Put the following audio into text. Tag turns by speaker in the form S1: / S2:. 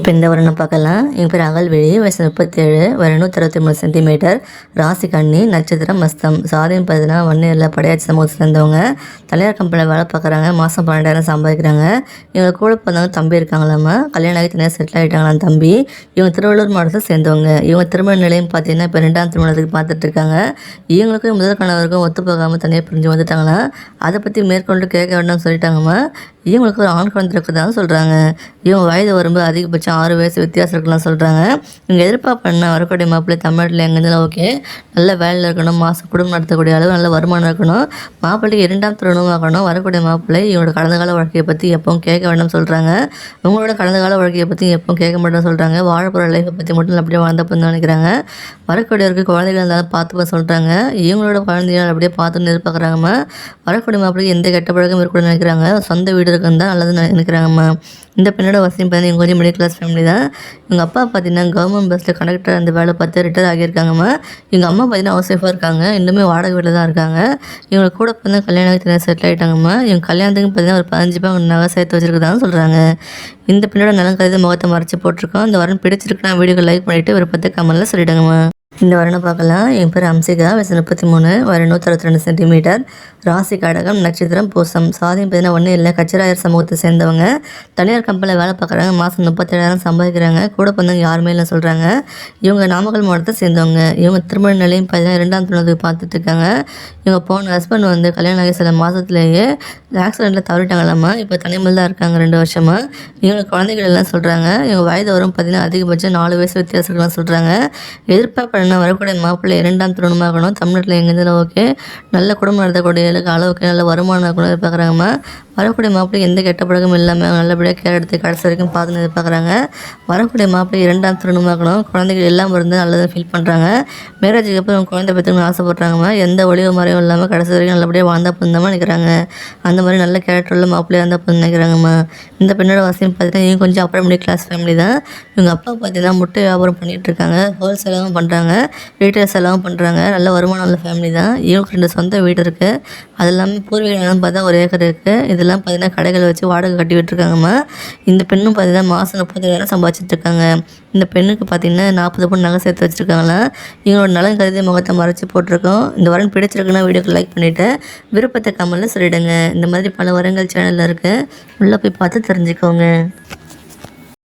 S1: இப்போ இந்த வரணும் பார்க்கலாம். எங்கள் பேர் அகல்விழி, வயசு 37, வயது 163 சென்டிமீட்டர், ராசி கன்னி, நட்சத்திரம் மஸ்தம். சாதியம் பார்த்தீங்கன்னா வன்னியரில் படையாட்சி சமூகத்தை சேர்ந்தவங்க. தனியார் கம்பெனியில் வேலை பார்க்குறாங்க. மாதம் 12,000 சம்பாதிக்கிறாங்க. இவங்க கூட பிறந்தவங்க தம்பி இருக்காங்களாம்மா. கல்யாணம் ஆகி தனியாக செட்டில் ஆகிட்டாங்களாம் தம்பி. இவங்க திருவள்ளூர் மாவட்டத்தை சேர்ந்தவங்க. இவங்க திருமண நிலையம் பார்த்தீங்கன்னா இப்போ 2ஆம் திருமணத்துக்கு பார்த்துட்டு இருக்காங்க. இவங்களுக்கும் முதல் கணவருக்கும் ஒத்து போகாமல் தனியாக பிரிஞ்சு வந்துட்டாங்களாம். அதை பற்றி மேற்கொண்டு கேட்க வேண்டாம்னு சொல்லிட்டாங்கம்மா. இவங்களுக்கு ஒரு ஆண் குழந்தை இருக்கிறதாங்க சொல்கிறாங்க. இவங்க வயது வரும்போது அதிகபட்சம் 6 வயசு வித்தியாசம் இருக்கலாம் சொல்கிறாங்க. இவங்க எதிர்பார்ப்பண்ணா வரக்கூடிய மாப்பிள்ளை தமிழ்நாட்டில் எங்கேருந்தாலும் ஓகே, நல்ல வேலையில் இருக்கணும், மாதம் குடும்பம் நடத்தக்கூடிய அளவு நல்ல வருமானம் இருக்கணும், மாப்பிள்ளைக்கு 2ஆம் திருமணமாகணும். வரக்கூடிய மாப்பிள்ளை இவங்களோட கடந்த கால வாழ்க்கையை பற்றி எப்பவும் கேட்க வேண்டாம்னு சொல்கிறாங்க. உங்களோட கடந்த கால வாழ்க்கையை பற்றி எப்பவும் கேட்க மாட்டேன்னு சொல்கிறாங்க. வாழப்போகிற லைஃப்பை பற்றி மட்டும் அப்படியே வாழ்ந்தப்பன்னு நினைக்கிறாங்க. வரக்கூடியவருக்கு குழந்தைகள் இருந்தாலும் பார்த்துப்ப சொல்கிறாங்க. இவங்களோட குழந்தைகள் அப்படியே பார்த்துன்னு எதிர்பார்க்குறாங்கம்மா. வரக்கூடிய மாப்பிள்ளைக்கு எந்த கெட்ட பழக்கம் இருக்கணும்னு நினைக்கிறாங்க. சொந்த வீடு இருக்குன்னு தான் நல்லதுன்னு நினைக்கிறாங்கம்மா. இந்த பெண்ணோட வசதி பார்த்தீங்கன்னா இவங்க கொஞ்சம் மிடில் கிளாஸ் ஃபேமிலி தான். இவங்க அப்பா பார்த்தீங்கன்னா கவர்மெண்ட் பஸ்ஸில் கண்டக்டர் அந்த வேலை பார்த்து ரிட்டையர் ஆகியிருக்காங்கம்மா. இவங்க அம்மா பார்த்தீங்கன்னா ஹவுஸ் ஒய்ஃபாக இருக்காங்க. இன்னுமே வாடகை வீட்டில் தான் இருக்காங்க. இவங்க கூட பார்த்தா கல்யாணம் ஆகி செட்டில் ஆகிட்டாங்கம்மா. இவங்க கல்யாணத்துக்கு பார்த்தீங்கன்னா ஒரு 15 பவுன் நகை சேர்த்து வச்சுருக்குதான்னு சொல்கிறாங்க. இந்த பெண்ணோட நலம் கருதி முகத்தை மறைச்சி போட்டிருக்கோம். இந்த வரன் பிடிச்சிருக்குன்னா வீடியோக்கு லைக் பண்ணிவிட்டு விருப்பத்தை கமெண்ட்டில் சொல்லிவிடுங்கம்மா. இந்த வரனை பார்க்கலாம். என் பேர் அம்சிகா, வயசு 33, வயது 162 சென்டிமீட்டர், ராசி கடகம், நட்சத்திரம் பூசம். சாதியம் பார்த்தீங்கன்னா ஒன்றும் இல்லை, கச்சிராயர் சமூகத்தை சேர்ந்தவங்க. தனியார் கம்பெனியில் வேலை பார்க்குறாங்க. மாதம் 37,000 சம்பாதிக்கிறாங்க. கூட பிறந்தவங்க யாருமே இல்லை சொல்கிறாங்க. இவங்க நாமக்கல் மாவட்டத்தை சேர்ந்தவங்க. இவங்க திருமண நிலையம் பார்த்தீங்கன்னா 2ஆம் திருமணத்துக்கு பார்த்துட்டு இருக்காங்க. இவங்க போன ஹஸ்பண்ட் வந்து கல்யாணம் ஆகி சில மாதத்துலேயே ஆக்சிடெண்ட்டில் தவறிட்டாங்களாம்மா. இப்போ தனிமையில் தான் இருக்காங்க 2 வருஷமாக. இவங்களுக்கு குழந்தைகள் எல்லாம் சொல்கிறாங்க. இவங்க வயது வரும் பார்த்தீங்கன்னா அதிகபட்சம் 4 வயசு வித்தியாசம்லாம் சொல்கிறாங்க. எதிர்பார்ப்பு வரக்கூடிய மாப்பிள்ளை 2ஆம் திருமணமாகணும், தமிழ்நாட்டில் எங்கேருந்தாலும் ஓகே, நல்ல குடும்பம் நடத்தக்கூடிய அளவுக்கு நல்ல வருமானம் இருக்கணும் எதிர்பார்க்குறாங்கம்மா. வரக்கூடிய மாப்பிள்ளை எந்த கெட்ட பழக்கமும் இல்லாமல் நல்லபடியாக கேர் எடுத்து கடைசி வரைக்கும் பார்த்துன்னு எதிர்பார்க்குறாங்க. வரக்கூடிய மாப்பிள்ளை 2ஆம் திருமணமாகணும், குழந்தைகள் எல்லாம் இருந்து நல்லதாக ஃபீல் பண்ணுறாங்க. மேரேஜுக்கு அப்புறம் குழந்தை பெற்றுக்கணும்னு ஆசைப்பட்றாங்கம்மா. எந்த ஒளிவு மறைவும் இல்லாமல் கடைசி வரைக்கும் நல்லபடியாக வாழ்ந்தா போதுந்தாமல் நினைக்கிறாங்க. அந்த மாதிரி நல்ல கேரக்டரில் மாப்பிள்ளையாக இருந்தால் போதும் நினைக்கிறாங்கம்மா. இந்த பெண்ணோட வசதியும் பார்த்தீங்கன்னா இவங்க கொஞ்சம் அப்புறம் மிடில் கிளாஸ் ஃபேமிலி தான். இவங்க அப்பா பார்த்தீங்கன்னா முட்டை வியாபாரம் பண்ணிகிட்டு இருக்காங்க. ஹோல்சேலாகவும் பண்ணுறாங்க, ரீட்டைல் செலவும் பண்ணுறாங்க. நல்ல வருமானம் உள்ள ஃபேமிலி தான். இவங்களுக்கு 2 சொந்த வீடு இருக்குது. அது இல்லாமல் பூர்வீக நிலம் பார்த்தா 1 ஏக்கர் இருக்குது. இதெல்லாம் பார்த்தீங்கன்னா கடைகளை வச்சு வாடகை கட்டி விட்டுருக்காங்கம்மா. இந்த பெண்ணும் பார்த்தீங்கன்னா மாதம் 30,000 சம்பாதிச்சிட்டு இருக்காங்க. இந்த பெண்ணுக்கு பார்த்தீங்கன்னா 40 பவுன் நகை சேர்த்து வச்சுருக்காங்களா. இவங்களோட நலன் கருதி முகத்தை மறைச்சி போட்டிருக்கோம். இந்த வரன் பிடிச்சிருக்குன்னா வீடியோக்கு லைக் பண்ணிவிட்டு விருப்பத்தை கமெண்ட்டில் சொல்லிவிடுங்க. இந்த மாதிரி பல வரங்கள் சேனலில் இருக்குது, உள்ளே போய் பார்த்து தெரிஞ்சுக்கோங்க.